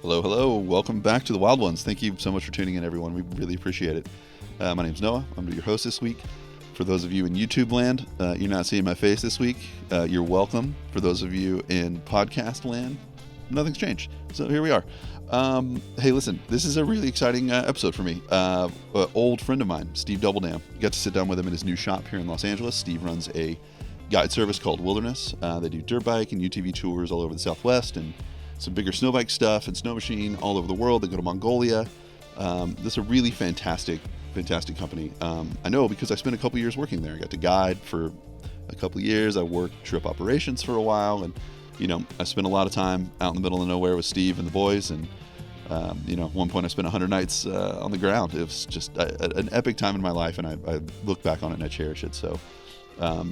Hello, hello. Welcome back to the Wild Ones. Thank you so much for tuning in, everyone. We really appreciate it. My name's Noah. I'm your host this week. For those of you in YouTube land, you're not seeing my face this week. You're welcome. For those of you in podcast land, nothing's changed. So here we are. Hey, listen, this is a really exciting episode for me. An old friend of mine, Steve Dubbeldam, got to sit down with him in his new shop here in Los Angeles. Steve runs a guide service called Wilderness. They do dirt bike and UTV tours all over the Southwest and some bigger snow bike stuff and snow machine all over the world. They go to Mongolia. This is a really fantastic company. I know because I spent a couple years working there. I got to guide for a couple of years. I worked trip operations for a while, and I spent a lot of time out in the middle of nowhere with Steve and the boys. And at one point I spent 100 nights on the ground. It was just an epic time in my life, and I look back on it and I cherish it. So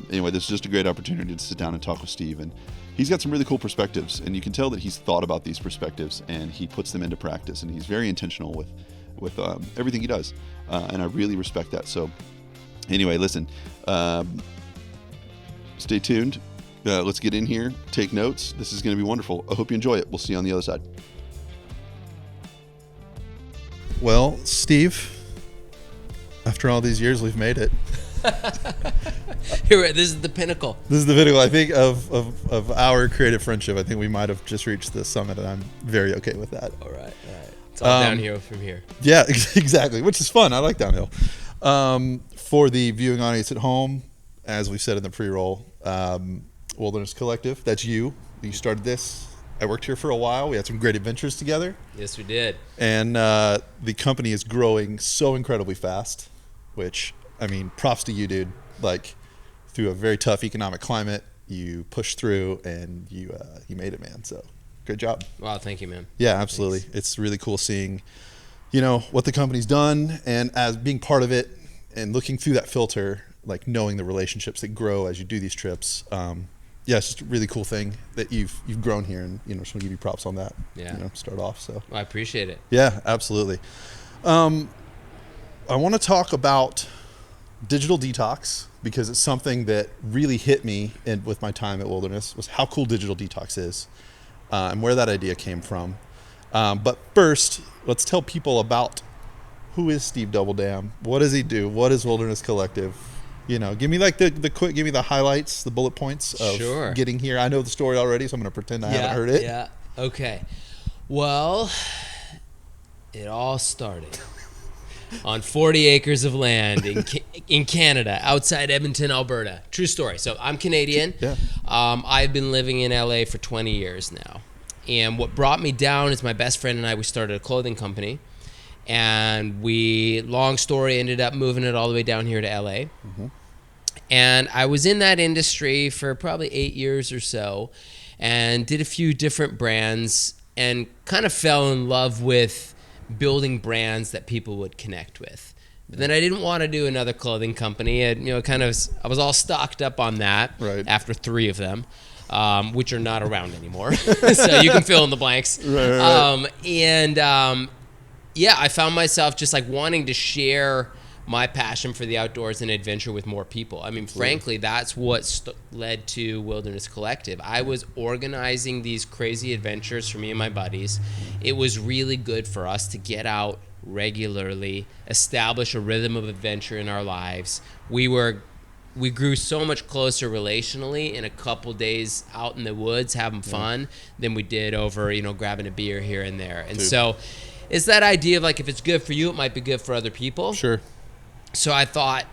anyway, this is just a great opportunity to sit down and talk with Steve, and he's got some really cool perspectives, and you can tell that he's thought about these perspectives and he puts them into practice, and he's very intentional with everything he does, and I really respect that. So anyway, listen, stay tuned. Let's get in here, take notes. This is going to be wonderful. I hope you enjoy it. We'll see you on the other side. Well, Steve, after all these years, we've made it. This is the pinnacle. This is the pinnacle, I think, of our creative friendship. I think we might have just reached the summit, and I'm very okay with that. All right. It's all downhill from here. Yeah, exactly, which is fun. I like downhill. For the viewing audience at home, as we said in the pre-roll, Wilderness Collective, that's you. You started this. I worked here for a while. We had some great adventures together. Yes, we did. And the company is growing so incredibly fast, which, I mean, props to you, dude. Like, through a very tough economic climate, you pushed through and you made it, man. So, great job. Wow, thank you, man. Yeah, absolutely. Thanks. It's really cool seeing, what the company's done, and as being part of it and looking through that filter, like knowing the relationships that grow as you do these trips. It's just a really cool thing that you've grown here, and just want to give you props on that. Yeah. Start off. So. Well, I appreciate it. Yeah, absolutely. I want to talk about digital detox, because it's something that really hit me with my time at Wilderness, was how cool digital detox is, and where that idea came from. But first, let's tell people about who is Steve Dubbeldam. What does he do? What is Wilderness Collective? Give me like the quick, give me the highlights, the bullet points of getting here. I know the story already, so I'm going to pretend I haven't heard it. Yeah. Okay. Well, it all started on 40 acres of land in Canada, outside Edmonton, Alberta. True story. So I'm Canadian. Yeah. I've been living in LA for 20 years now. And what brought me down is my best friend and I, we started a clothing company. And long story, ended up moving it all the way down here to LA. Mm-hmm. And I was in that industry for probably 8 years or so, and did a few different brands, and kind of fell in love with building brands that people would connect with. But then I didn't want to do another clothing company. I was all stocked up on that after 3 of them, which are not around anymore. So you can fill in the blanks. Right. I found myself just like wanting to share my passion for the outdoors and adventure with more people. I mean, frankly, that's what led to Wilderness Collective. I was organizing these crazy adventures for me and my buddies. It was really good for us to get out regularly, establish a rhythm of adventure in our lives. We grew so much closer relationally in a couple days out in the woods having fun than we did over, grabbing a beer here and there. And so it's that idea of like, if it's good for you, it might be good for other people. Sure. So I thought,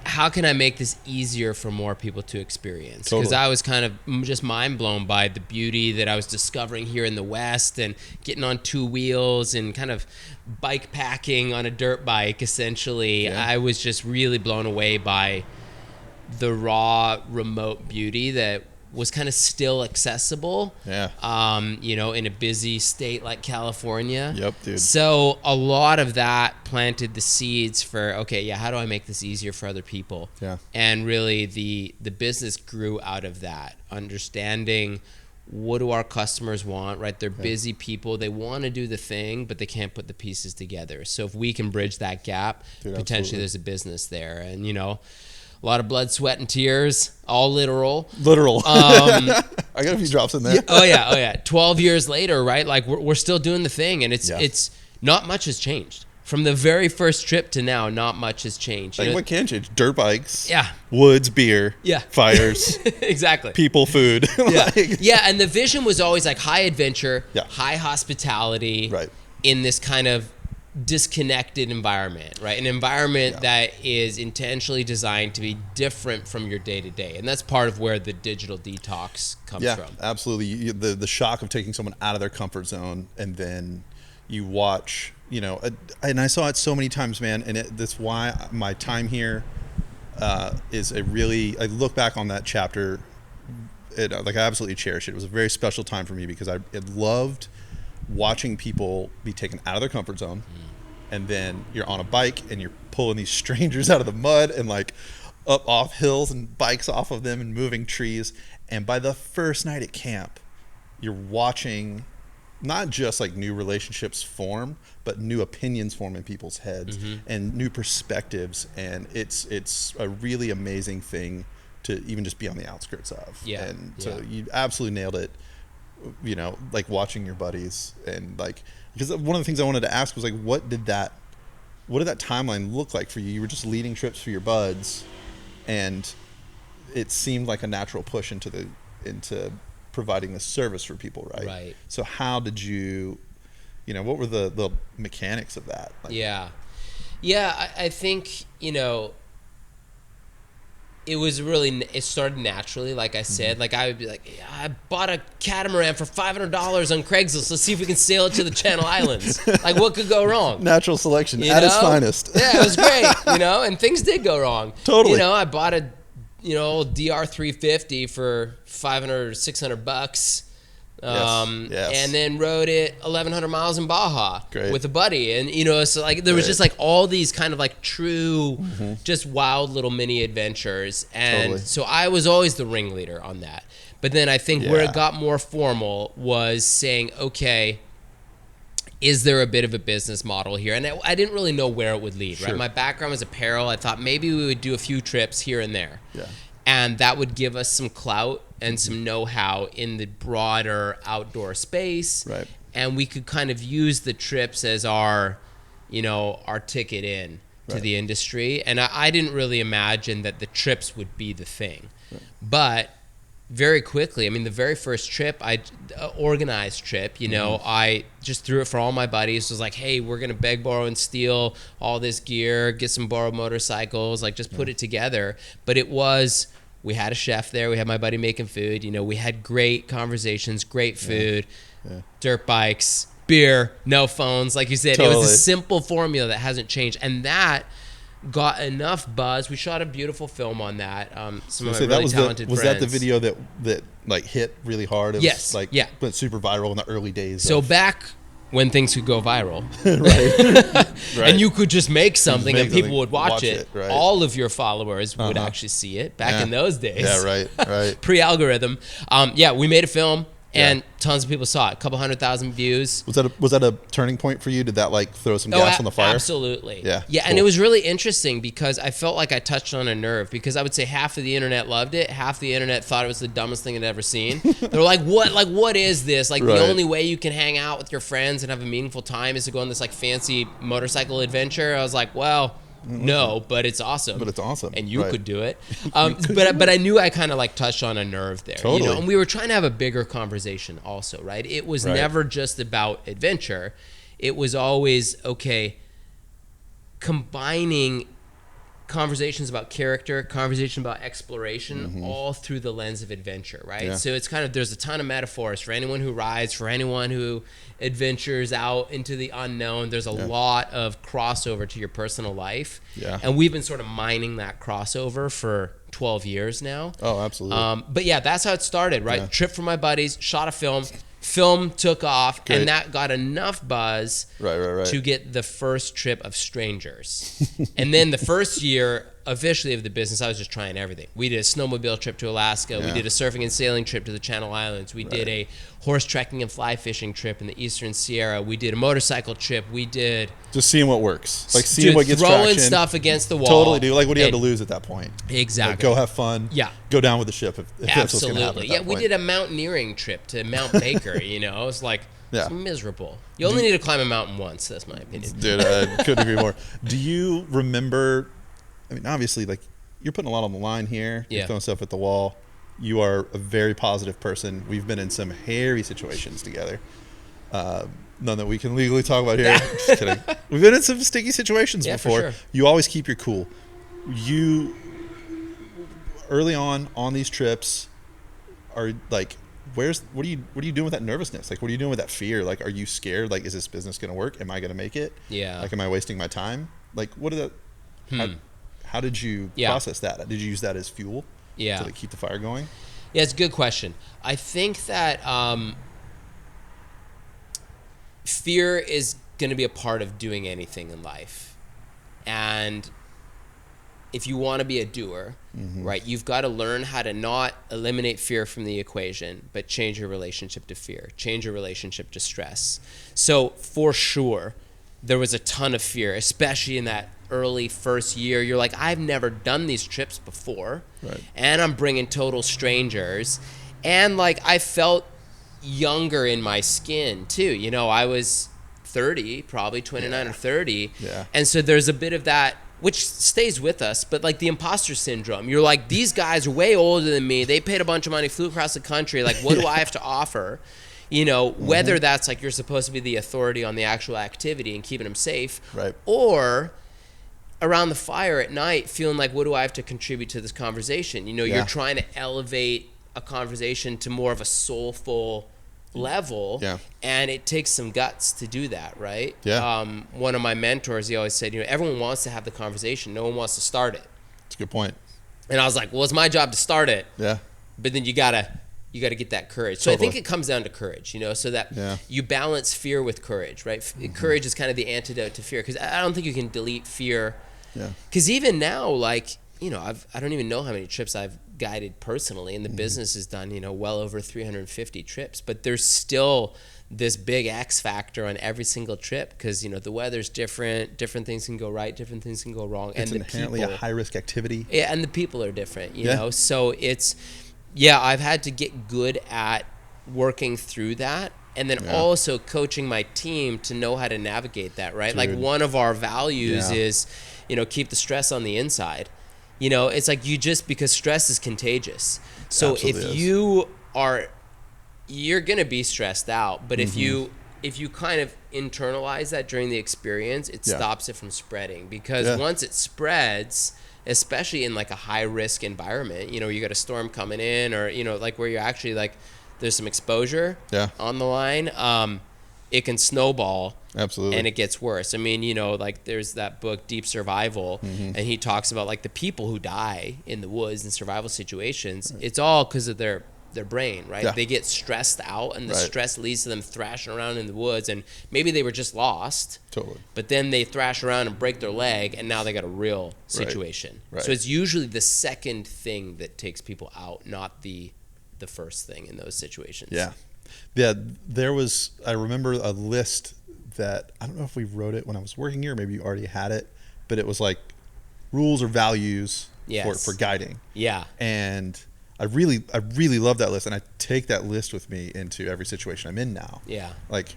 how can I make this easier for more people to experience? Because I was kind of just mind blown by the beauty that I was discovering here in the West, and getting on 2 wheels and kind of bike packing on a dirt bike, essentially. Yeah. I was just really blown away by the raw, remote beauty that was kind of still accessible, in a busy state like California. Yep, dude. So a lot of that planted the seeds for, how do I make this easier for other people? Yeah. And really the business grew out of that, understanding what do our customers want, right? They're busy people. They want to do the thing, but they can't put the pieces together. So if we can bridge that gap, potentially there's a business there. And, a lot of blood, sweat, and tears, all literal. I got a few drops in there. Yeah, oh yeah. 12 years later, right? Like we're still doing the thing, and it's not much has changed. From the very first trip to now, not much has changed. Like what can change? Dirt bikes. Yeah. Woods, beer. Yeah. Fires. Exactly. People, food. Yeah. Yeah, and the vision was always like high adventure, Yeah. high hospitality, Right. in this kind of disconnected environment, right? An environment that is intentionally designed to be different from your day to day, and that's part of where the digital detox comes from. Absolutely. The shock of taking someone out of their comfort zone, and then you watch, and I saw it so many times, man, and that's why my time here is I look back on that chapter, I absolutely cherish it. It was a very special time for me because I loved watching people be taken out of their comfort zone, and then you're on a bike and you're pulling these strangers out of the mud and like up off hills and bikes off of them and moving trees. And by the first night at camp, you're watching not just like new relationships form, but new opinions form in people's heads and new perspectives. And it's a really amazing thing to even just be on the outskirts of. So you absolutely nailed it. Like watching your buddies, and like, because one of the things I wanted to ask was like, what did that timeline look like for you? You were just leading trips for your buds, and it seemed like a natural push into providing the service for people, right? Right. So how did you, what were the mechanics of that? Like, I think, it started naturally, like I said. Like I would be like, I bought a catamaran for $500 on Craigslist. Let's see if we can sail it to the Channel Islands. Like, what could go wrong? Natural selection at its finest. Yeah, it was great, and things did go wrong. Totally. I bought a, old DR350 for $500 or $600. And then rode it 1,100 miles in Baja with a buddy, and so like there was just like all these kind of like true, just wild little mini adventures, and so I was always the ringleader on that. But then I think where it got more formal was saying, okay, is there a bit of a business model here? And I didn't really know where it would lead. Right, my background was apparel. I thought maybe we would do a few trips here and there. And that would give us some clout and some know-how in the broader outdoor space. Right. And we could kind of use the trips as our ticket in to the industry. And I didn't really imagine that the trips would be the thing. Right. But very quickly, the very first trip, organized trip, I just threw it for all my buddies. It was like, hey, we're going to beg, borrow, and steal all this gear, get some borrowed motorcycles, like just put it together. But we had a chef there. We had my buddy making food. We had great conversations, great food, dirt bikes, beer, no phones. Like you said, it was a simple formula that hasn't changed. And that got enough buzz. We shot a beautiful film on that. Some of my really talented friends. Was that the video that like hit really hard? It yes. Was went super viral in the early days. So back when things could go viral, right. And you could just make something and people would watch it. Right. All of your followers would actually see it back in those days. Yeah, right. Pre-algorithm. We made a film. And tons of people saw it. A couple 100,000 views. Was that a turning point for you? Did that like throw some gas on the fire? Absolutely. Yeah. Yeah, cool. And it was really interesting because I felt like I touched on a nerve, because I would say half of the internet loved it, half the internet thought it was the dumbest thing it ever seen. They were like, "What? Like, what is this? Like, the only way you can hang out with your friends and have a meaningful time is to go on this like fancy motorcycle adventure." I was like, "Well, no, but it's awesome." But it's awesome. And you could do it. But I knew I kind of like touched on a nerve there. Totally. And we were trying to have a bigger conversation also, right? It was never just about adventure. It was always, okay, combining conversations about character, conversation about exploration, all through the lens of adventure, right? Yeah. So it's kind of, there's a ton of metaphors for anyone who rides, for anyone who adventures out into the unknown. There's a lot of crossover to your personal life. Yeah. And we've been sort of mining that crossover for 12 years now. Oh, absolutely. But yeah, that's how it started, right? Yeah. Trip for my buddies, shot a film. Film took off, and that got enough buzz right. to get the first trip of strangers. And then the first year, officially of the business, I was just trying everything. We did a snowmobile trip to Alaska. We did a surfing and sailing trip to the Channel Islands. We did a horse trekking and fly fishing trip in the Eastern Sierra. We did a motorcycle trip. We did just seeing what works, like seeing what gets throwing traction. stuff against the wall. Totally, dude. Like, what do you have to lose at that point? Exactly. Like, go have fun. Yeah. Go down with the ship if that's what's going to happen. Absolutely. Yeah, we did a mountaineering trip to Mount Baker. It's like it's miserable. You only need to climb a mountain once. That's my opinion. Dude, I couldn't agree more. Do you remember? I mean, obviously, like, you're putting a lot on the line here. You're throwing stuff at the wall. You are a very positive person. We've been in some hairy situations together. None that we can legally talk about here. Just kidding. We've been in some sticky situations before. For sure. You always keep your cool. You, early on these trips, are like, what are you doing with that nervousness? Like, what are you doing with that fear? Like, are you scared? Like, is this business going to work? Am I going to make it? Yeah. Like, am I wasting my time? Like, what are that? How did you process that? Did you use that as fuel? Yeah. To, like, keep the fire going? Yeah, it's a good question. I think that fear is going to be a part of doing anything in life. And if you want to be a doer, right, you've got to learn how to not eliminate fear from the equation, but change your relationship to fear, change your relationship to stress. So for sure, there was a ton of fear, especially in that early first year. You're like, I've never done these trips before, and I'm bringing total strangers. And like, I felt younger in my skin too. I was 30, probably 29 or 30. Yeah. And so there's a bit of that, which stays with us, but like the imposter syndrome. You're like, these guys are way older than me. They paid a bunch of money, flew across the country. Like, what do I have to offer? Whether that's like you're supposed to be the authority on the actual activity and keeping them safe, or around the fire at night feeling like, what do I have to contribute to this conversation? You're trying to elevate a conversation to more of a soulful level, and it takes some guts to do that, right? One of my mentors, he always said, everyone wants to have the conversation, no one wants to start it. That's a good point. And I was like, well, it's my job to start it, but then you gotta get that courage. So I think it comes down to courage, so that you balance fear with courage, right? Courage is kind of the antidote to fear, because I don't think you can delete fear. Because even now, like, I don't even know how many trips I've guided personally, and the business has done, well over 350 trips, but there's still this big X factor on every single trip, because, the weather's different things can go right, different things can go wrong. It's and inherently a high risk activity. Yeah, and the people are different, know? So it's, I've had to get good at working through that. And then also coaching my team to know how to navigate that, right? Dude. Like, one of our values is, keep the stress on the inside. It's like, because stress is contagious. So if you're going to be stressed out, but if you kind of internalize that during the experience, it stops it from spreading, because once it spreads, especially in like a high risk environment, you got a storm coming in, or, like where you're actually like, there's some exposure on the line, it can snowball. Absolutely. And it gets worse. I mean, like there's that book, Deep Survival, and he talks about like the people who die in the woods in survival situations. It's all because of their brain, right? They get stressed out, and the stress leads to them thrashing around in the woods, and maybe they were just lost. Totally. But then they thrash around and break their leg, and now they got a real situation. So it's usually the second thing that takes people out, not the first thing in those situations. There was, I remember a list that, I don't know if we wrote it when I was working here, maybe you already had it, but it was like rules or values for guiding. And I really love that list, and I take that list with me into every situation I'm in now. Like,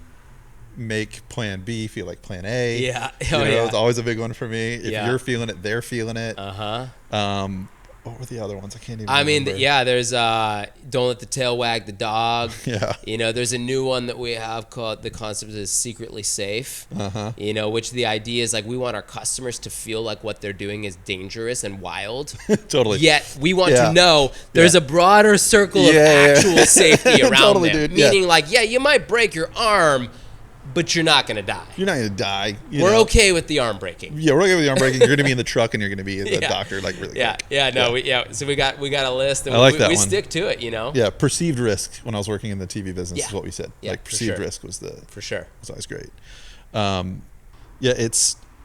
make plan B feel like plan A. It's always a big one for me. If you're feeling it, they're feeling it. What were the other ones? I can't even remember. There's don't let the tail wag the dog. There's a new one that we have called, the concept is secretly safe. Which the idea is like, we want our customers to feel like what they're doing is dangerous and wild. Totally. Yet we want to know there's a broader circle of actual safety around them. Dude. Meaning like, you might break your arm, but you're not going to die. You're not going to die. We're okay with the arm breaking. We're okay with the arm breaking. You're going to be in the truck, and you're going to be the doctor, like, really quick. So we got a list, and I like that we one. stick to it, Yeah, perceived risk when I was working in the TV business is what we said. Yeah, like, perceived risk was for sure. was always great.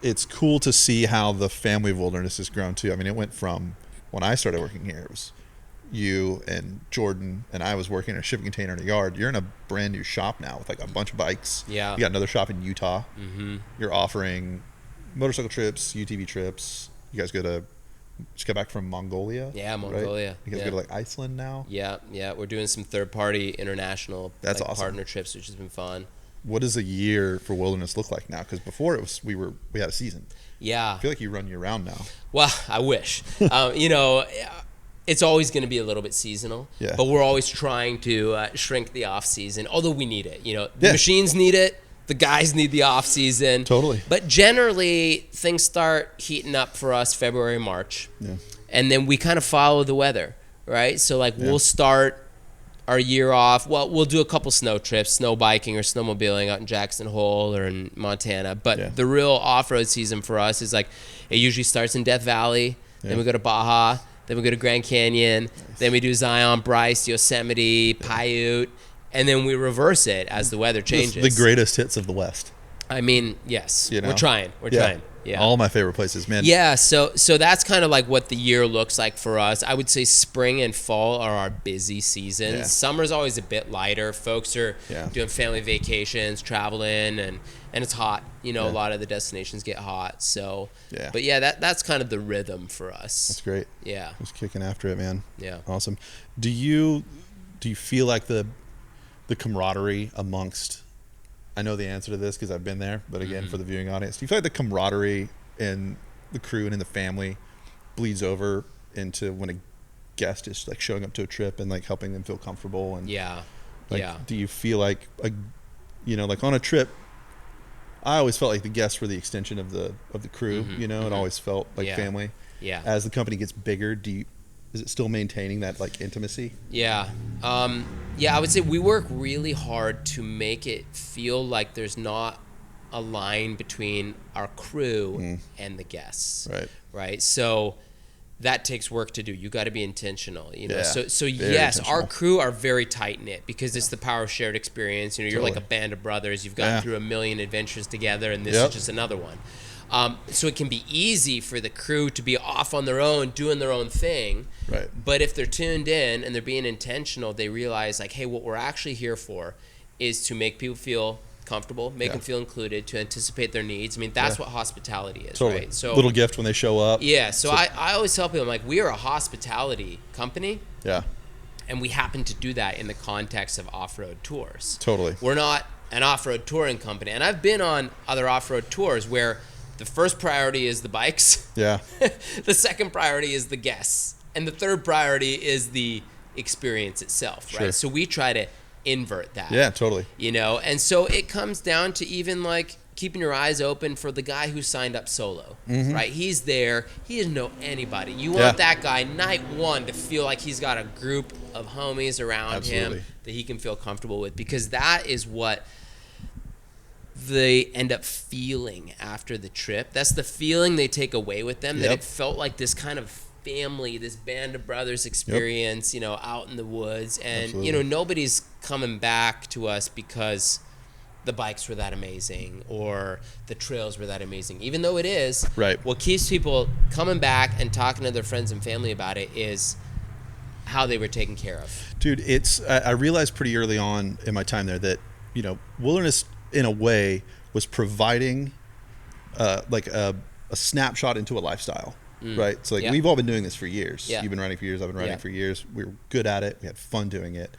it's cool to see how the family of wilderness has grown too. I mean, it went from when I started working here, it was you and Jordan and I was working in a shipping container in a yard. You're in a brand new shop now with like a bunch of bikes. Yeah. You got another shop in Utah. Mm-hmm. You're offering motorcycle trips, UTV trips. You guys just got back from Mongolia. Yeah, Mongolia. Right? You guys go to like Iceland now. Yeah. We're doing some third-party international That's awesome. partner trips, which has been fun. What does a year for wilderness look like now? Because before it was we had a season. Yeah. I feel like you run year round now. Well, I wish. It's always going to be a little bit seasonal, but we're always trying to shrink the off season. Although we need it, the machines need it. The guys need the off season. Totally. But generally, things start heating up for us February, March. Yeah. And then we kind of follow the weather, right? So we'll start our year off. Well, we'll do a couple snow trips, snow biking or snowmobiling out in Jackson Hole or in Montana. But the real off-road season for us is it usually starts in Death Valley. Yeah. Then we go to Baja. Then we go to Grand Canyon. Nice. Then we do Zion, Bryce, Yosemite, Paiute. And then we reverse it as the weather changes. The greatest hits of the West. I mean, yes. We're trying. We're trying. Yeah. All my favorite places, man. Yeah, so that's kind of like what the year looks like for us. I would say spring and fall are our busy seasons. Yeah. Summer's always a bit lighter. Folks are doing family vacations, traveling, and it's hot. A lot of the destinations get hot. So, but that's kind of the rhythm for us. That's great. Yeah. Just kicking after it, man. Yeah. Awesome. Do you feel like the camaraderie amongst, I know the answer to this because I've been there, but again, for the viewing audience, do you feel like the camaraderie in the crew and in the family bleeds over into when a guest is showing up to a trip and helping them feel comfortable? And do you feel like on a trip, I always felt like the guests were the extension of the crew, it always felt like family. Yeah. As the company gets bigger, is it still maintaining that intimacy? Yeah. I would say we work really hard to make it feel like there's not a line between our crew and the guests. Right. So that takes work to do. You got to be intentional, So yes, our crew are very tight knit because it's the power of shared experience. You're like a band of brothers. You've gone through a million adventures together, and this is just another one. So it can be easy for the crew to be off on their own, doing their own thing. Right. But if they're tuned in and they're being intentional, they realize hey, what we're actually here for is to make people feel comfortable, make them feel included, to anticipate their needs. I mean, that's what hospitality is, right? So little gift when they show up. Yeah. So I always tell people, we are a hospitality company. Yeah. And we happen to do that in the context of off-road tours. Totally. We're not an off-road touring company. And I've been on other off-road tours where the first priority is the bikes. Yeah. The second priority is the guests. And the third priority is the experience itself, right? Sure. So we try to invert that. Yeah, totally. And so it comes down to even keeping your eyes open for the guy who signed up solo, right? He's there. He doesn't know anybody. You want that guy night one to feel like he's got a group of homies around him that he can feel comfortable with, because that is what they end up feeling after the trip. That's the feeling they take away with them, that it felt like this kind of family, this band of brothers experience, out in the woods. And, nobody's coming back to us because the bikes were that amazing or the trails were that amazing. Even though it is, what keeps people coming back and talking to their friends and family about it is how they were taken care of. Dude, I realized pretty early on in my time there that, wilderness in a way was providing a snapshot into a lifestyle, right? So we've all been doing this for years. You've been riding for years, I've been riding for years. We were good at it, we had fun doing it,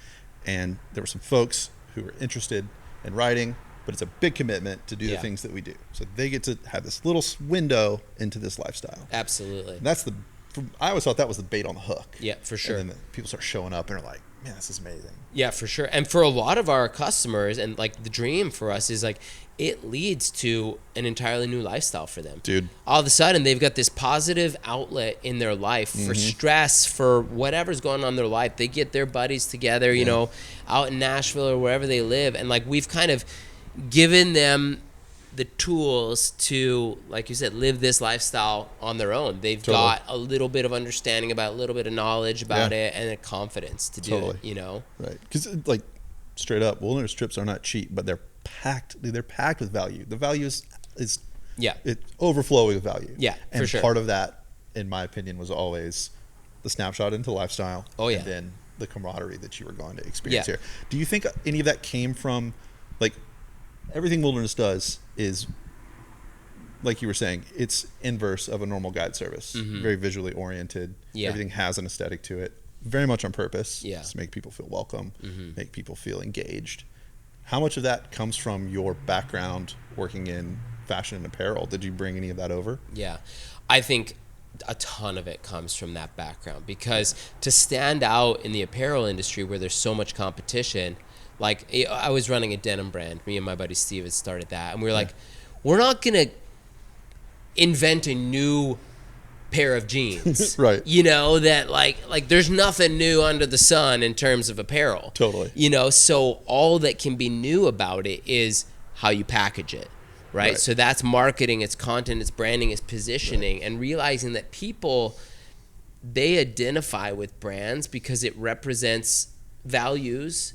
and there were some folks who were interested in riding, but it's a big commitment to do the things that we do. So they get to have this little window into this lifestyle. Absolutely. And that's I always thought that was the bait on the hook. Yeah, for sure. And then people start showing up and are like, man, this is amazing. Yeah, for sure. And for a lot of our customers, and the dream for us is it leads to an entirely new lifestyle for them. Dude. All of a sudden, they've got this positive outlet in their life for stress, for whatever's going on in their life. They get their buddies together, out in Nashville or wherever they live. And we've kind of given them the tools to, like you said, live this lifestyle on their own. They've got a little bit of understanding about, a little bit of knowledge about it, and a confidence to do it, Right. Because straight up, wilderness trips are not cheap, but they're packed. They're packed with value. The value is Yeah. It overflowing with value. Yeah, and for sure. part of that, in my opinion, was always the snapshot into lifestyle. Oh, yeah. And then the camaraderie that you were going to experience Yeah. here. Do you think any of that came from, like, everything wilderness does is, like you were saying, it's inverse of a normal guide service. Very visually oriented. Yeah. Everything has an aesthetic to it. Very much on purpose. Yeah. To make people feel welcome, make people feel engaged. How much of that comes from your background working in fashion and apparel? Did you bring any of that over? Yeah. I think a ton of it comes from that background, because to stand out in the apparel industry where there's so much competition, like I was running a denim brand. Me and my buddy Steve had started that, and we were like, we're not going to invent a new pair of jeans. Right. You know, that like there's nothing new under the sun in terms of apparel. Totally. You know, so all that can be new about it is how you package it. Right? So that's marketing, it's content, it's branding, it's positioning, and realizing that people, they identify with brands because it represents values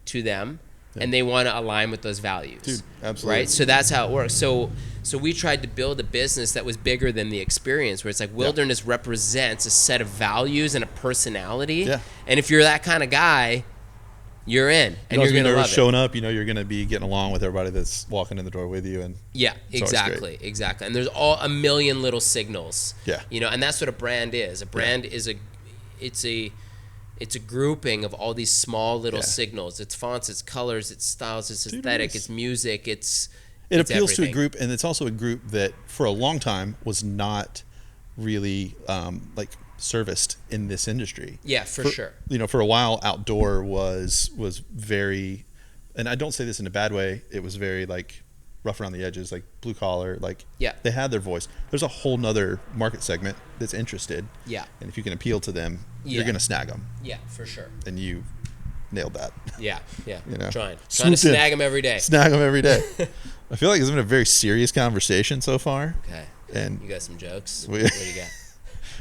to them, and they want to align with those values. Dude, absolutely. Right? So that's how it works. So we tried to build a business that was bigger than the experience, where it's like wilderness represents a set of values and a personality. Yeah. And if you're that kind of guy, you're in, and you're going to love it. Showing up, you know, you're going to be getting along with everybody that's walking in the door with you, and exactly. And there's all a million little signals. Yeah, you know, and that's what a brand is. A brand is it's a grouping of all these small little signals. It's fonts, it's colors, it's styles, it's aesthetic, it's music, it appeals everything. to a group, and it's also a group that for a long time was not really like serviced in this industry. Yeah, for sure. You know, for a while, outdoor was very, and I don't say this in a bad way, it was very like rough around the edges, like blue collar, like they had their voice. There's a whole nother market segment that's interested. Yeah. And if you can appeal to them, you're going to snag them. Yeah, for sure. And you nailed that. Yeah. You know, trying to snag them every day. Snag them every day. I feel like it's been a very serious conversation so far. Okay. And you got some jokes? What do you got?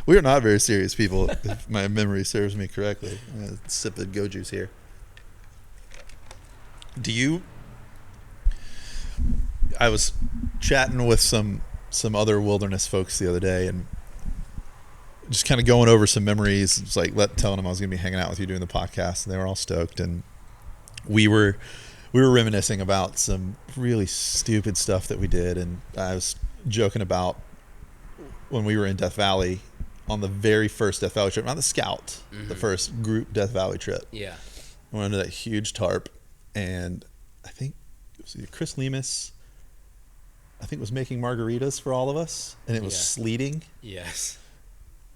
We are not very serious people, if my memory serves me correctly. I'm going to sip the go juice here. I was chatting with some other wilderness folks the other day, and just kind of going over some memories. It's like telling them I was going to be hanging out with you doing the podcast, and they were all stoked. And we were reminiscing about some really stupid stuff that we did, and I was joking about when we were in Death Valley on the very first Death Valley trip, not the Scout, the first group Death Valley trip. Yeah. We went under that huge tarp, and I think it was either Chris Lemus, I think, was making margaritas for all of us, and it was sleeting. Yes.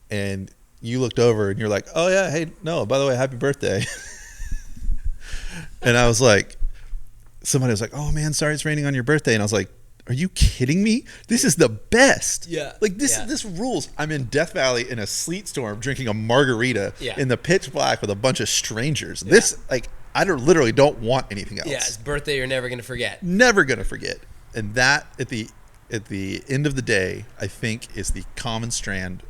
And you looked over and you're like, oh yeah, hey, no, by the way, happy birthday. And I was like, somebody was like, oh man, sorry it's raining on your birthday. And I was like, are you kidding me? This is the best. Yeah. Like this rules. I'm in Death Valley in a sleet storm drinking a margarita in the pitch black with a bunch of strangers. Yeah. This, like, I literally don't want anything else. Yeah, it's birthday you're never going to forget. Never going to forget. And that at the end of the day, I think is the common strand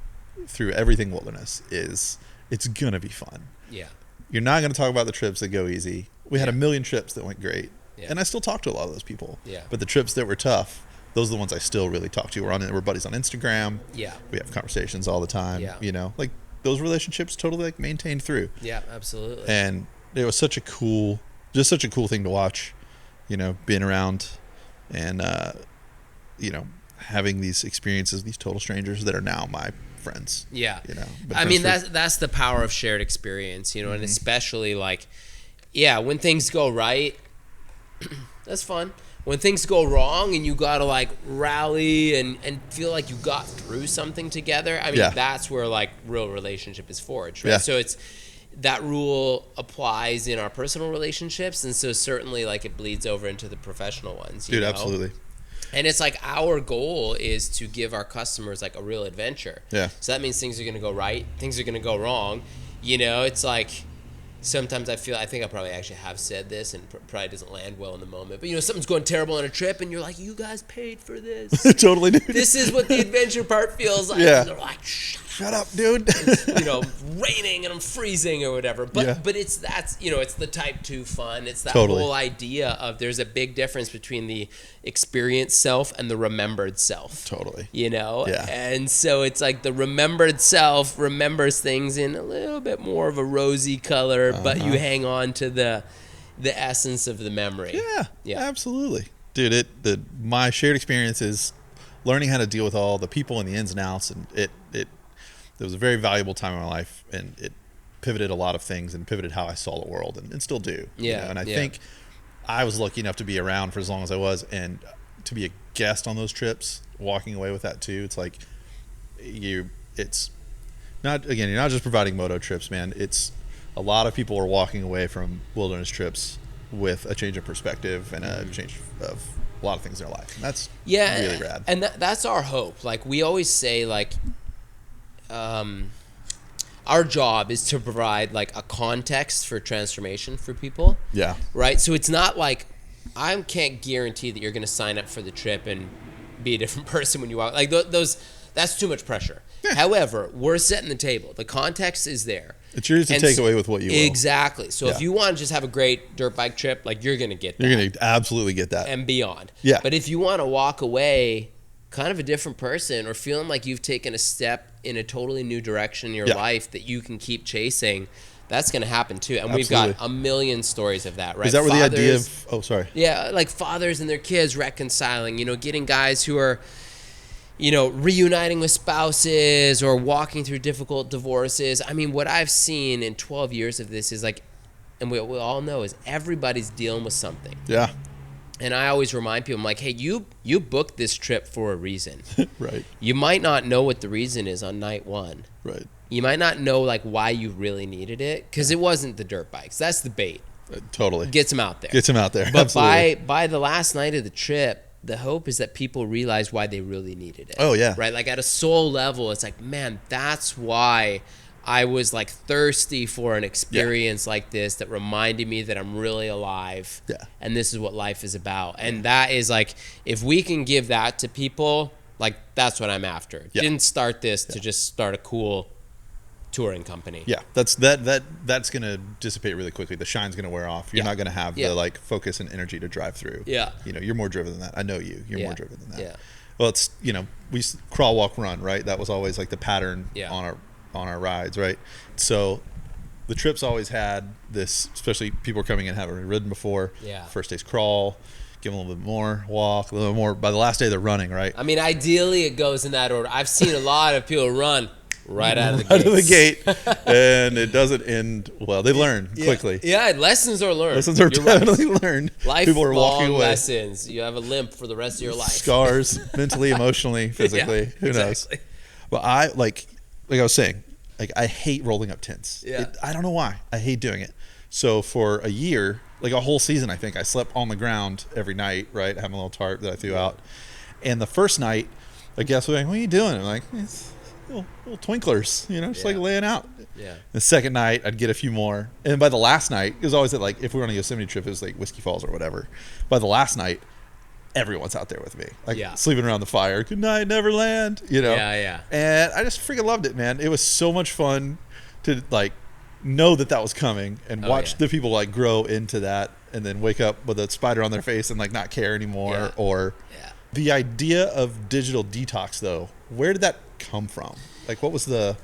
through everything wilderness is it's going to be fun. Yeah. You're not going to talk about the trips that go easy. We had a million trips that went great. Yeah. And I still talk to a lot of those people. Yeah. But the trips that were tough, those are the ones I still really talk to. We're buddies on Instagram. Yeah. We have conversations all the time. Yeah. You know, like those relationships totally like maintained through. Yeah, absolutely. And it was such a cool thing to watch, you know, being around and, you know, having these experiences, these total strangers that are now my friends. Yeah. You know, I mean, that's the power of shared experience, you know, and especially like, when things go right, that's fun. When things go wrong and you gotta like rally and feel like you got through something together, I mean, that's where like real relationship is forged, right? Yeah. So it's that rule applies in our personal relationships, and so certainly like it bleeds over into the professional ones. You know? Absolutely. And it's like our goal is to give our customers like a real adventure. Yeah. So that means things are gonna go right, things are gonna go wrong. You know, it's like sometimes I think I probably actually have said this, and probably doesn't land well in the moment, but something's going terrible on a trip and you're like, you guys paid for this. Totally, dude. This is what the adventure part feels like. Yeah. And they're like, shut up, dude. It's, raining and I'm freezing or whatever. But it's the type 2 fun. It's that whole idea of there's a big difference between the experienced self and the remembered self. Totally. Yeah. And so it's like the remembered self remembers things in a little bit more of a rosy color, but you hang on to the essence of the memory. Yeah. Absolutely. Dude, my shared experience is learning how to deal with all the people and the ins and outs, and it was a very valuable time in my life, and it pivoted a lot of things and pivoted how I saw the world, and still do. And I think I was lucky enough to be around for as long as I was, and to be a guest on those trips, walking away with that too. It's like it's not, again, you're not just providing moto trips, man. It's a lot of people are walking away from wilderness trips with a change of perspective and a change of a lot of things in their life. And that's really rad. And that's our hope. Like we always say, like, our job is to provide like a context for transformation for people. Yeah. Right. So it's not like I can't guarantee that you're going to sign up for the trip and be a different person when you walk. Like that's too much pressure. Yeah. However, we're setting the table. The context is there. It's yours to take away with what you will. Exactly. So if you want to just have a great dirt bike trip, like you're going to get that. You're going to absolutely get that. And beyond. Yeah. But if you want to walk away kind of a different person or feeling like you've taken a step in a totally new direction in your life that you can keep chasing, that's going to happen too. And we've got a million stories of that, right? Is that where the idea of, Yeah, like fathers and their kids reconciling, getting guys who are, reuniting with spouses or walking through difficult divorces. I mean, what I've seen in 12 years of this is like, and we all know, is everybody's dealing with something. Yeah. And I always remind people, I'm like, hey, you booked this trip for a reason. Right. You might not know what the reason is on night one. Right. You might not know like why you really needed it, because it wasn't the dirt bikes. That's the bait. Totally. Gets them out there. But Absolutely. by the last night of the trip, the hope is that people realize why they really needed it. Oh, yeah. Right? Like at a soul level, it's like, man, that's why I was like thirsty for an experience like this that reminded me that I'm really alive. Yeah. And this is what life is about. And that is like, if we can give that to people, like that's what I'm after. Yeah. Didn't start this to just start a cool touring company. Yeah, that's going to dissipate really quickly. The shine's going to wear off. You're not going to have the like focus and energy to drive through. Yeah. You're more driven than that. I know you. You're more driven than that. Yeah. Well, it's, we crawl, walk, run, right? That was always like the pattern on our rides, right? So the trips always had this, especially people coming in having ridden before. Yeah. First day's crawl, give them a little bit more, walk, a little more. By the last day, they're running, right? I mean, ideally it goes in that order. I've seen a lot of people run right out of the gate. Out of the gate, and it doesn't end well. They learn quickly. Yeah, lessons are learned. Lessons are definitely learned. People are walking away. Lessons. You have a limp for the rest of your life. Scars, mentally, emotionally, physically. Who knows? But I like I was saying, like I hate rolling up tents. Yeah. I don't know why. I hate doing it. So for a year, like a whole season, I think I slept on the ground every night. Right, having a little tarp that I threw out. And the first night, I guess we're like, "What are you doing?" I'm like, "It's little twinklers, just like laying out." Yeah. The second night, I'd get a few more, and by the last night, it was always at like if we were on a Yosemite trip, it was like Whiskey Falls or whatever. By the last night, everyone's out there with me, like sleeping around the fire. Good night, Neverland. Yeah. And I just freaking loved it, man. It was so much fun to like know that was coming and watch the people like grow into that, and then wake up with a spider on their face and like not care anymore. Or the idea of digital detox, though, where did that come from? Like, what was the...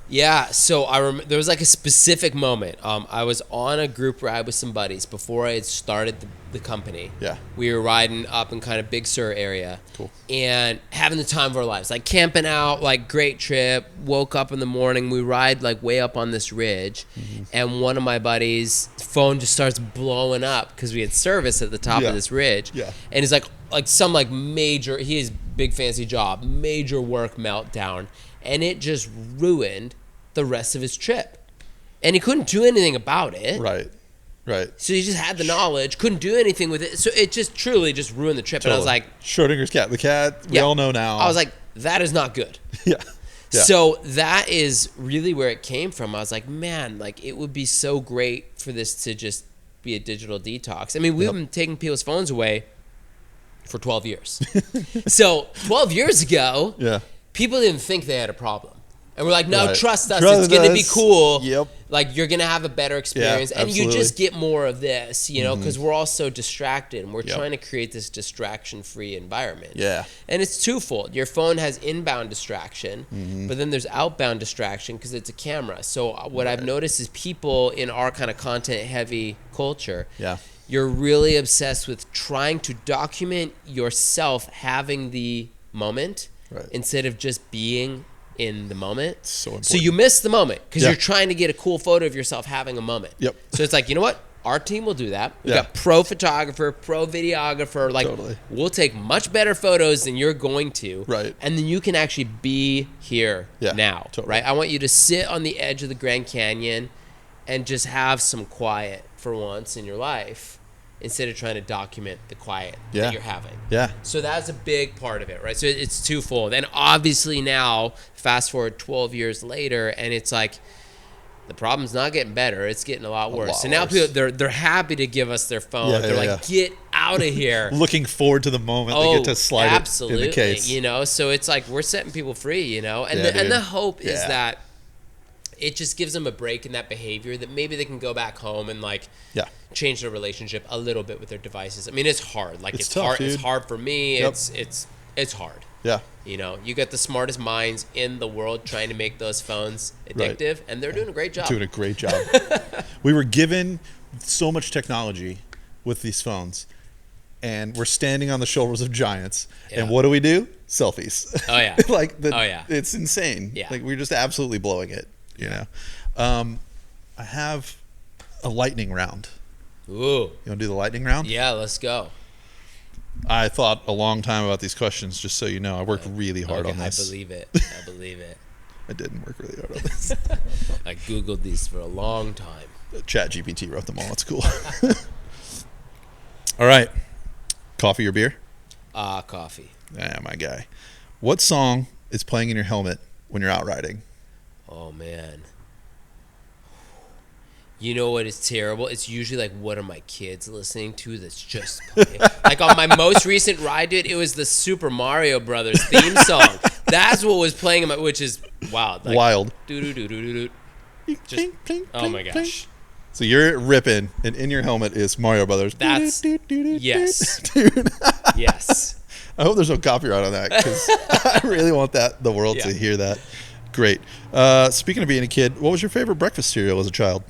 So I remember there was like a specific moment. I was on a group ride with some buddies before I had started the company. Yeah. We were riding up in kind of Big Sur area. Cool. And having the time of our lives, like camping out, like great trip. Woke up in the morning. We ride like way up on this ridge. Mm-hmm. And one of my buddies' phone just starts blowing up because we had service at the top of this ridge. Yeah. And it's like some like major, he has big fancy job, major work meltdown. And it just ruined the rest of his trip. And he couldn't do anything about it. Right. So he just had the knowledge, couldn't do anything with it. So it just truly just ruined the trip. Totally. And I was like... Schrodinger's cat. The cat, we all know now. I was like, that is not good. Yeah. Yeah. So that is really where it came from. I was like, man, like it would be so great for this to just be a digital detox. I mean, we've been taking people's phones away for 12 years. So 12 years ago, people didn't think they had a problem. And we're like, no, trust us. It's going to be cool. Yep. Like, you're going to have a better experience. And you just get more of this, you know, because we're all so distracted. And we're trying to create this distraction-free environment. Yeah. And it's twofold. Your phone has inbound distraction, but then there's outbound distraction because it's a camera. So what I've noticed is people in our kind of content-heavy culture, you're really obsessed with trying to document yourself having the moment instead of just being in the moment. So important. So you miss the moment because you're trying to get a cool photo of yourself having a moment. So it's like, you know what? Our team will do that. We've got pro photographer, pro videographer. Like, we'll take much better photos than you're going to. And then you can actually be here now. Right? I want you to sit on the edge of the Grand Canyon and just have some quiet for once in your life, instead of trying to document the quiet that you're having. So that's a big part of it, right? So it's twofold. And obviously now, fast forward 12 years later, and it's like, the problem's not getting better. It's getting a lot worse. So now people, they're happy to give us their phone. They're like, get out of here. Looking forward to the moment they get to slide it in the case. You know, so it's like, we're setting people free, you know? And, and the hope is that it just gives them a break in that behavior, that maybe they can go back home and like change their relationship a little bit with their devices. I mean, it's hard. Like it's tough, hard. dude. It's hard for me. It's hard. You know, you got the smartest minds in the world trying to make those phones addictive, and they're doing a great job. We were given so much technology with these phones, and we're standing on the shoulders of giants. And what do? Selfies. Oh yeah. It's insane. Like, we're just absolutely blowing it. You know, I have a lightning round. Ooh. You want to do the lightning round? Yeah, let's go. I thought a long time about these questions, just so you know. I worked really hard on this. I believe it. I didn't work really hard on this. I Googled these for a long time. ChatGPT wrote them all. It's cool. All right. Coffee or beer? Coffee. Yeah, my guy. What song is playing in your helmet when you're out riding? Oh, man. You know what is terrible? It's usually like, what are my kids listening to that's just playing? Like on my most recent ride, dude, it was the Super Mario Brothers theme song. That's what was playing in my, which is wild. Like, wild. Just, oh my gosh. So you're ripping, and in your helmet is Mario Brothers. That's, yes. Dude. Yes. I hope there's no copyright on that, because I really want the world to hear that. Great. Speaking of being a kid, what was your favorite breakfast cereal as a child?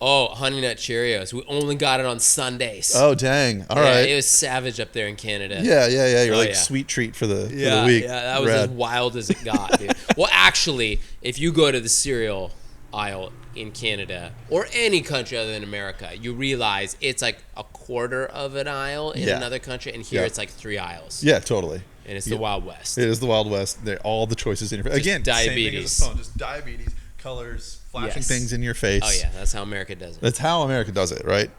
Oh, Honey Nut Cheerios. We only got it on Sundays. Oh, dang. All right. It was savage up there in Canada. Yeah. You're sweet treat for the week. Yeah, that was as wild as it got, dude. Well, actually, if you go to the cereal aisle in Canada or any country other than America, you realize it's like a quarter of an aisle in another country, and here it's like 3 aisles. Yeah, totally. And it's the Wild West. It is the Wild West. All the choices in your face. Again, diabetes. Same thing as a phone. Just diabetes, colors, flashing things in your face. Oh, yeah. That's how America does it. That's how America does it, right?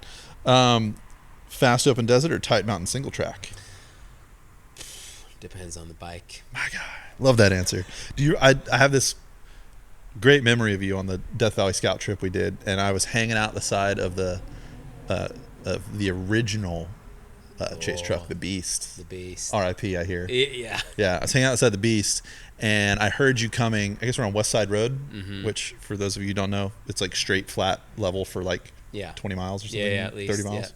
Fast open desert or tight mountain single track? Depends on the bike. My God. Love that answer. I have this great memory of you on the Death Valley Scout trip we did, and I was hanging out the side of the original chase truck, the Beast. The Beast. R.I.P. I hear. Yeah. Yeah, I was hanging out outside the Beast, and I heard you coming. I guess we're on West Side Road, which, for those of you who don't know, it's like straight, flat level for like 20 miles or something. Yeah, at least. 30 miles.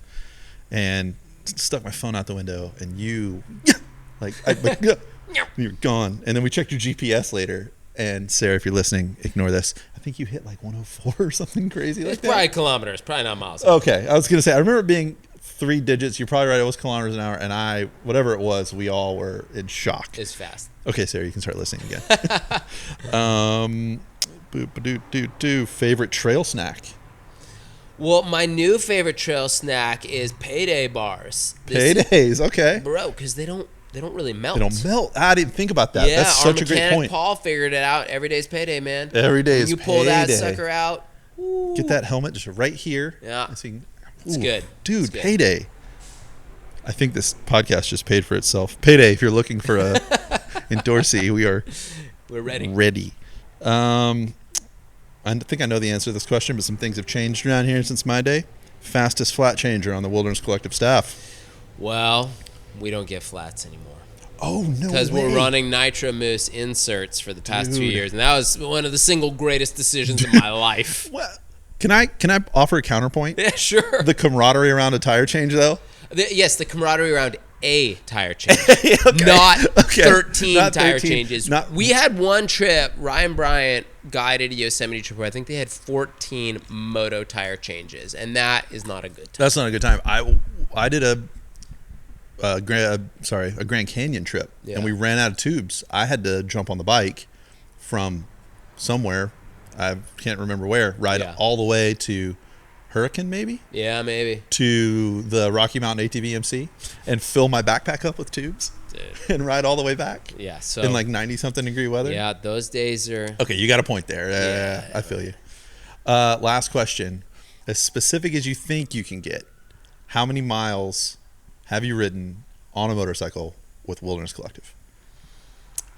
And stuck my phone out the window, and you, you're gone. And then we checked your GPS later. And Sarah, if you're listening, ignore this. I think you hit like 104 or something crazy like that. It's probably kilometers, probably not miles. Okay, I was going to say, I remember it being 3 digits. You're probably right, it was kilometers an hour. And whatever it was, we all were in shock. It's fast. Okay, Sarah, you can start listening again. Favorite trail snack? Well, my new favorite trail snack is payday bars. Paydays, okay. Bro, because they don't really melt. They don't melt. I didn't think about that. Yeah, that's such a great point. Paul figured it out. Every day's payday, man. Every day is payday. You pull that sucker out. Ooh. Get that helmet just right here. Yeah. It's good. Dude, it's good. Payday. I think this podcast just paid for itself. Payday, if you're looking for a endorsee, we are We're ready. Ready. I think I know the answer to this question, but some things have changed around here since my day. Fastest flat changer on the Wilderness Collective staff. Well, we don't get flats anymore. Oh, no way. Because we're running Nitro Moose inserts for the past 2 years, and that was one of the single greatest decisions of my life. What? Can I offer a counterpoint? Yeah, sure. The camaraderie around a tire change, though? Yes, the camaraderie around a tire change, not 13 tire changes. We had one trip, Ryan Bryant guided a Yosemite trip where I think they had 14 moto tire changes, and that is not a good time. That's not a good time. I did a Grand Canyon trip, and we ran out of tubes. I had to jump on the bike from somewhere, I can't remember where, ride all the way to Hurricane, maybe? Yeah, maybe. To the Rocky Mountain ATV MC and fill my backpack up with tubes. Dude. And ride all the way back. Yeah, so in like 90-something degree weather. Yeah, those days are... Okay, you got a point there. Yeah, I feel you. Last question. As specific as you think you can get, how many miles have you ridden on a motorcycle with Wilderness Collective?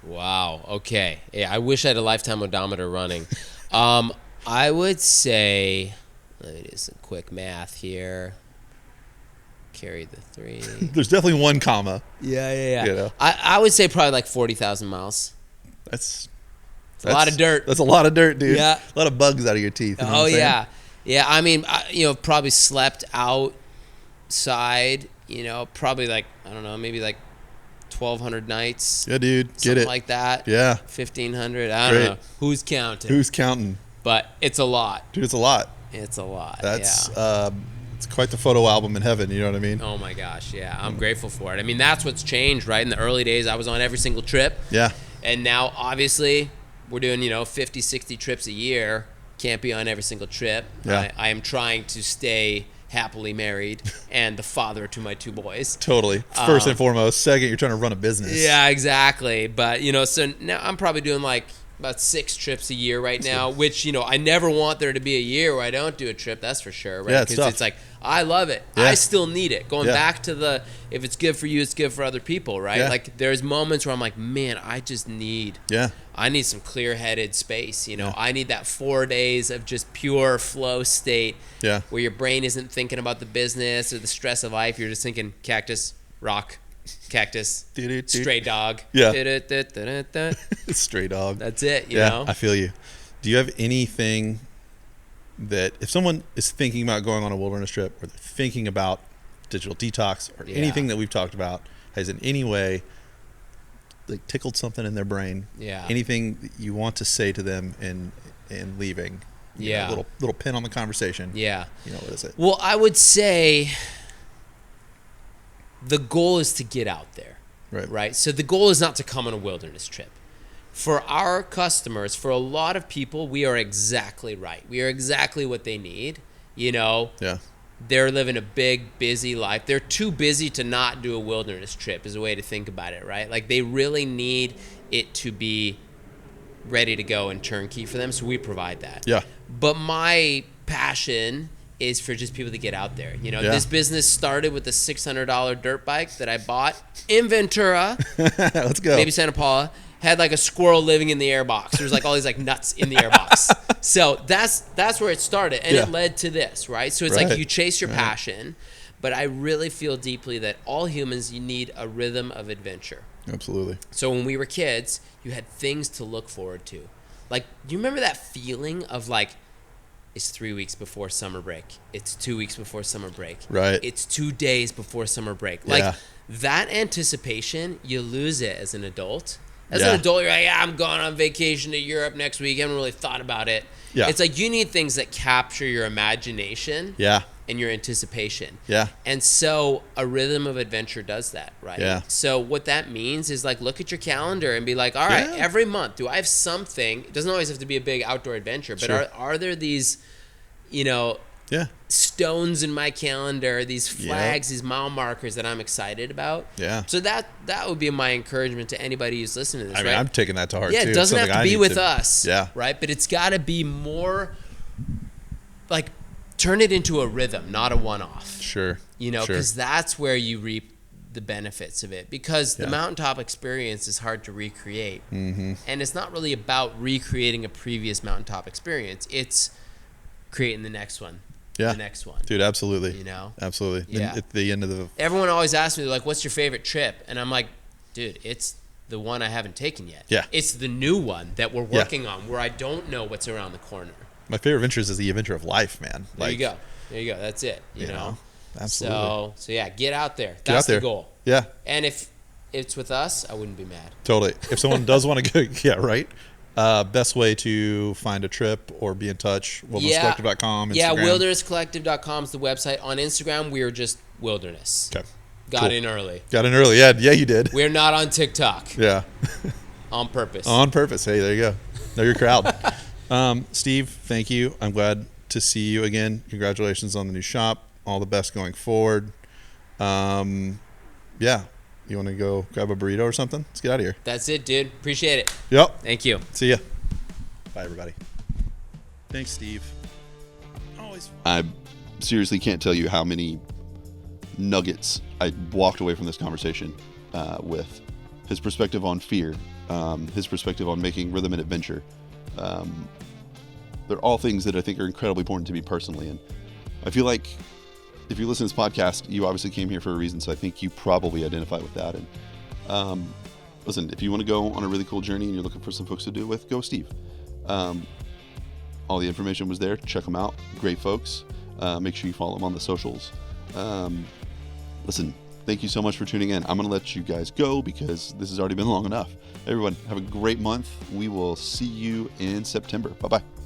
Wow. Okay. Yeah, I wish I had a lifetime odometer running. I would say... Let me do some quick math here. Carry the 3. There's definitely one comma. Yeah. You know? I would say probably like 40,000 miles. That's a lot of dirt. That's a lot of dirt, dude. Yeah. A lot of bugs out of your teeth. You know yeah. Yeah, I mean, probably slept outside, probably like, I don't know, maybe like 1,200 nights. Yeah, dude. Get it. Something like that. Yeah. 1,500. I don't know. Who's counting? But it's a lot. Dude, it's a lot. It's a lot. That's it's quite the photo album in heaven, you know what I mean? Oh my gosh, yeah. I'm grateful for it. I mean, that's what's changed, right? In the early days, I was on every single trip. Yeah. And now, obviously, we're doing, 50, 60 trips a year. Can't be on every single trip. Yeah. I am trying to stay happily married and the father to my 2 boys. Totally. First and foremost. Second, you're trying to run a business. Yeah, exactly. But, so now I'm probably doing like about 6 trips a year right now, which, I never want there to be a year where I don't do a trip, that's for sure, right? Yeah, because it's like, I love it. Yeah. I still need it. Going back to if it's good for you, it's good for other people, right? Yeah. Like, there's moments where I'm like, man, I just need some clear-headed space, I need that 4 days of just pure flow state where your brain isn't thinking about the business or the stress of life. You're just thinking cactus, rock, cactus, stray dog. Yeah. Stray dog. That's it, you know? I feel you. Do you have anything that if someone is thinking about going on a wilderness trip or they're thinking about digital detox or anything that we've talked about has in any way like tickled something in their brain? Yeah. Anything that you want to say to them in leaving? You know, little pin on the conversation. Yeah. What is it? Well, I would say the goal is to get out there, right? So the goal is not to come on a wilderness trip. For our customers, for a lot of people, we are exactly right. We are exactly what they need, Yeah. They're living a big, busy life. They're too busy to not do a wilderness trip is a way to think about it, right? Like they really need it to be ready to go and turnkey for them, so we provide that. Yeah. But my passion is for just people to get out there. This business started with a $600 dirt bike that I bought in Ventura. Let's go. Maybe Santa Paula. Had like a squirrel living in the airbox. There was like all these like nuts in the airbox. So that's where it started. And it led to this, right? So it's like you chase your passion, but I really feel deeply that all humans, you need a rhythm of adventure. Absolutely. So when we were kids, you had things to look forward to. Like, do you remember that feeling of like, it's 3 weeks before summer break. It's 2 weeks before summer break. Right. It's 2 days before summer break. Like that anticipation, you lose it as an adult. As an adult, you're like, I'm going on vacation to Europe next week. I haven't really thought about it. Yeah. It's like you need things that capture your imagination and your anticipation. Yeah. And so a rhythm of adventure does that, right? Yeah. So what that means is like look at your calendar and be like, all right, every month, do I have something? It doesn't always have to be a big outdoor adventure, but are there these, stones in my calendar, these flags, these mile markers that I'm excited about? Yeah. So that would be my encouragement to anybody who's listening to this, I mean, I'm taking that to heart, too. Yeah, it doesn't have to be with us, Yeah. right? But it's got to be more, like, turn it into a rhythm, not a one-off. Sure. Because that's where you reap the benefits of it, because the mountaintop experience is hard to recreate. And it's not really about recreating a previous mountaintop experience. It's creating the next one. Yeah. The next one. Dude, absolutely. You know? Absolutely. Yeah. At the end of the... Everyone always asks me, like, what's your favorite trip? And I'm like, dude, it's the one I haven't taken yet. Yeah. It's the new one that we're working on, where I don't know what's around the corner. My favorite adventures is the adventure of life, man. There you go. There you go. That's it. You know? Absolutely. So yeah, get out there. That's the goal. Yeah. And if it's with us, I wouldn't be mad. Totally. If someone does want to go, yeah, right. Best way to find a trip or be in touch, wildernesscollective.com, Instagram. Yeah, wildernesscollective.com is the website. On Instagram, we are just wilderness. Okay. Got in early. Got in early. Yeah, you did. We're not on TikTok. Yeah. On purpose. On purpose. Hey, there you go. Know your crowd. Steve, thank you. I'm glad to see you again. Congratulations on the new shop. All the best going forward. Yeah. You want to go grab a burrito or something? Let's get out of here. That's it, dude. Appreciate it. Yep. Thank you. See ya. Bye, everybody. Thanks, Steve. Always. I seriously can't tell you how many nuggets I walked away from this conversation with. His perspective on fear, his perspective on making rhythm and adventure. They're all things that I think are incredibly important to me personally. And I feel like if you listen to this podcast, you obviously came here for a reason, so I think you probably identify with that. And listen, if you want to go on a really cool journey and you're looking for some folks to do it with, go with Steve. All the information was there. Check them out. Great folks. Make sure you follow them on the socials. Listen, thank you so much for tuning in. I'm going to let you guys go because this has already been long enough. Everyone, have a great month. We will see you in September. Bye-bye.